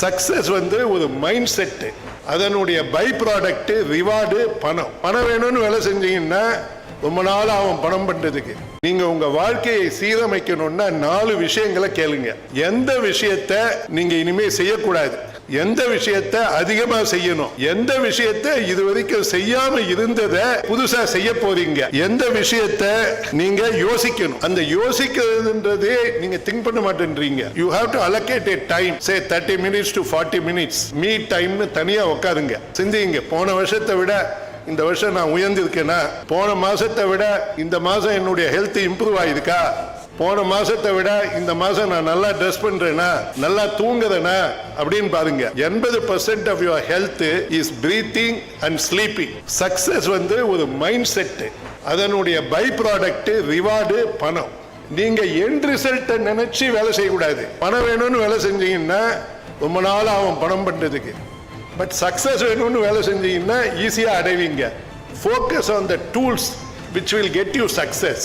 Success வந்து ஒரு mindset, அதனுடைய பை ப்ராடக்ட் ரிவார்டு பணம். பணம் வேணும்னு வேலை செஞ்சீங்கன்னா ரொம்ப நாள் ஆகும் பணம் பண்றதுக்கு. நீங்க உங்க வாழ்க்கையை சீரமைக்கணும்னா 4 விஷயங்களை கேளுங்க. எந்த விஷயத்தை நீங்க இனிமே செய்யக்கூடாது, எந்த விஷயத்தை அதிகமா செய்யணும், எந்த விஷயத்தை இதுவரைக்கும் செய்யாம இருந்ததை புதுசா செய்ய போறீங்க, எந்த விஷயத்தை நீங்க யோசிக்கணும். அந்த யோசிக்கிறதுன்றதே நீங்க திங்க் பண்ண மாட்டேன்றீங்க. You have to allocate a time, say 30 minutes to 40 minutes me டைம்னு தனியா உட்காருங்க, சிந்திங்க. போன வருஷத்தை விட இந்த வருஷம் நான் உயர்ந்திருக்கேனா, போன மாசத்தை விட இந்த மாசம் என்னுடைய ஹெல்த் இம்ப்ரூவ் ஆயிருக்கா, போன மாசத்தை விட இந்த மாசம் நான் நல்லா ட்ரெஸ் பண்றேனா, நல்லா தூங்குறேனா அப்படின்னு பாருங்க. 80% of your health is breathing and sleeping. Success வந்து ஒரு மைண்ட் செட், அதனுடைய பை ப்ராடக்ட் ரிவார்டு பணம். நீங்க எண்ட் ரிசல்ட்டை நினைச்சு வேலை செய்யக்கூடாது. பணம் வேணும்னு வேலை செஞ்சீங்கன்னா ரொம்ப நாள் ஆகும் பணம் பண்றதுக்கு. பட் சக்சஸ் வேணும்னு வேலை செஞ்சீங்கன்னா ஈஸியா அடைவீங்க. Focus on the tools which will get you success.